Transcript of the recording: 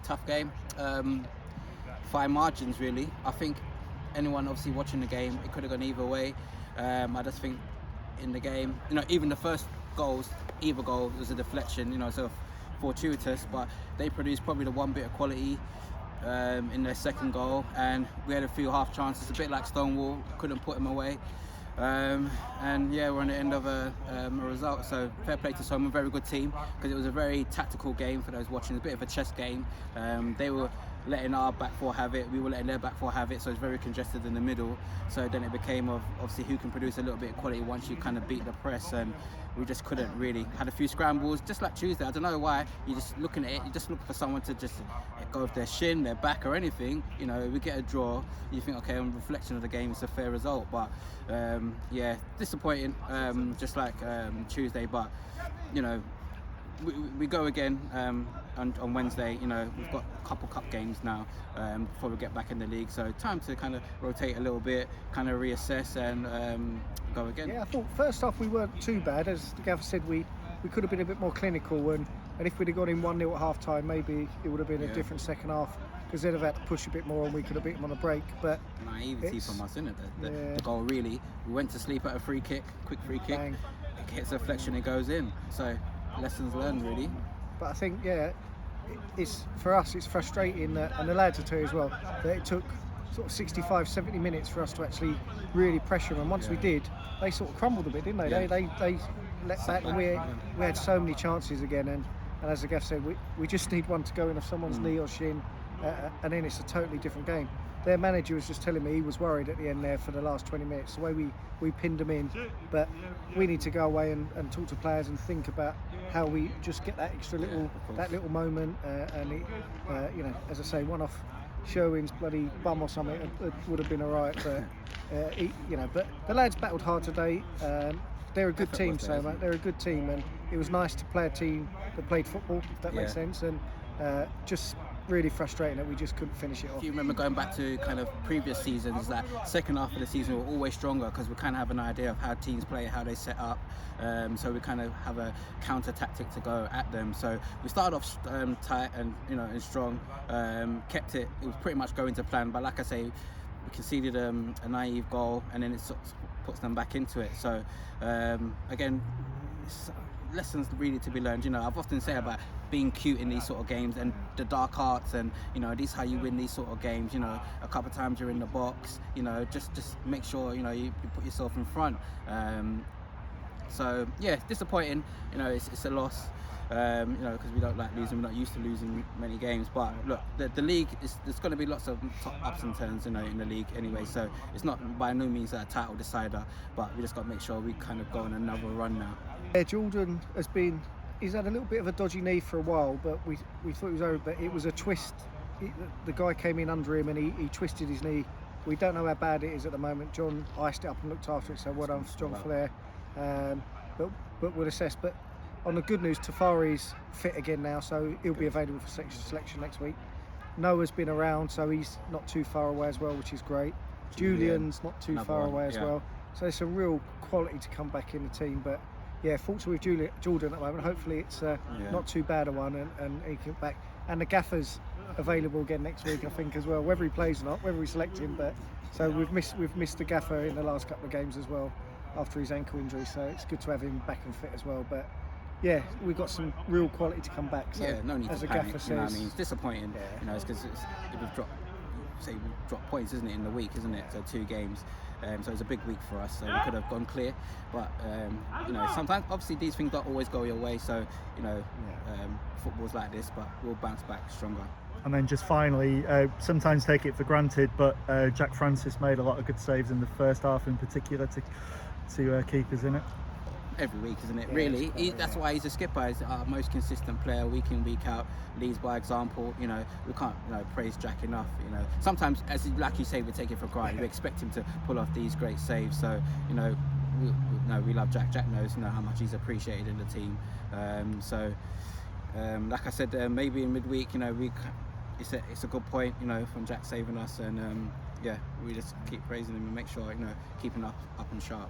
tough game. Fine margins, really. I think anyone obviously watching the game, it could have gone either way. I just think in the game, even the first goals, either goal was a deflection, so fortuitous, but they produced probably the one bit of quality in their second goal, and we had a few half chances, a bit like Stonewall, couldn't put them away. And yeah, we're on the end of a result, so fair play to Soma, very good team, because it was a very tactical game for those watching, a bit of a chess game. They were letting our back four have it, we were letting their back four have it, so it's very congested in the middle. So then it became of obviously who can produce a little bit of quality once you kind of beat the press, and we just couldn't really. Had a few scrambles, just like Tuesday. I don't know why. You're just looking at it, you just look for someone to just go with their shin, their back or anything. We get a draw, you think, okay, on reflection of the game, it's a fair result. But yeah, disappointing, just like Tuesday. But we go again on Wednesday. We've got a couple cup games now before we get back in the league, so time to kind of rotate a little bit, kind of reassess and go again. Yeah, I thought first half we weren't too bad. As the gaffer said, we could have been a bit more clinical, and if we'd have got in 1-0 at half time, maybe it would have been a different second half, because they'd have had to push a bit more and we could have beat them on a break. But naivety from us, isn't it? The goal, really. We went to sleep at a quick free kick. Bang. It hits a deflection, it goes in. So lessons learned, really. But I think, it's for us, it's frustrating, and the lads will tell you as well, that it took sort of 65, 70 minutes for us to actually really pressure them. And once we did, they sort of crumbled a bit, didn't they? Yeah. They let back, and we had so many chances again. And as the Geoff said, we just need one to go in off someone's knee or shin, and then it's a totally different game. Their manager was just telling me he was worried at the end there for the last 20 minutes, the way we pinned them in. But we need to go away and talk to players and think about how we just get that extra little moment. And it, as I say, one off Sherwin's bloody bum or something, it would have been all right. But but the lads battled hard today. They're a good team, Soma. They're a good team, and it was nice to play a team that played football, if that makes sense. And just really frustrating that we just couldn't finish it off. If you remember going back to kind of previous seasons, that second half of the season we're always stronger, because we kind of have an idea of how teams play, how they set up, so we kind of have a counter tactic to go at them. So we started off tight and and strong, kept it was pretty much going to plan, but like I say, we conceded a naive goal, and then it sort of puts them back into it. So again, lessons really to be learned. I've often said about being cute in these sort of games and the dark arts, and this is how you win these sort of games. A couple of times you're in the box, just make sure you put yourself in front. So yeah, disappointing. It's a loss. Because we don't like losing, we're not used to losing many games. But look, the league there's going to be lots of ups and turns, in the league anyway. So it's not by no means a title decider, but we just got to make sure we kind of go on another run now. Yeah, Jordan he's had a little bit of a dodgy knee for a while, but we thought it was over. But it was a twist. The guy came in under him and he twisted his knee. We don't know how bad it is at the moment. John iced it up and looked after it, so well done for John Flair. But we'll assess. But on the good news, Tafari's fit again now, so he'll be available for selection next week. Noah's been around, so he's not too far away as well, which is great. Julian's not too far away as well. So it's a real quality to come back in the team. But yeah, fortunately with Jordan at the moment, hopefully it's not too bad a one, and he can get back. And the gaffer's available again next week, I think, as well. Whether he plays or not, whether we select him, but so we've missed the gaffer in the last couple of games as well after his ankle injury. So it's good to have him back and fit as well. But yeah, we've got some real quality to come back. So no need as to a panic. gaffer says, It's disappointing. It's because we've dropped points, isn't it, in the week, isn't it? So 2 games. So it's a big week for us. So we could have gone clear, but sometimes obviously these things don't always go your way. So football's like this, but we'll bounce back stronger. And then just finally, sometimes take it for granted, but Jack Francis made a lot of good saves in the first half, in particular to keep us in it. Every week, isn't it? Really, that's why he's a skipper. He's our most consistent player, week in, week out. Leads by example. We can't praise Jack enough. Sometimes, like you say, we take it for granted. We expect him to pull off these great saves. So we love Jack. Jack knows how much he's appreciated in the team. Like I said, maybe in midweek, it's a good point, from Jack saving us, and we just keep praising him and make sure keeping up and sharp.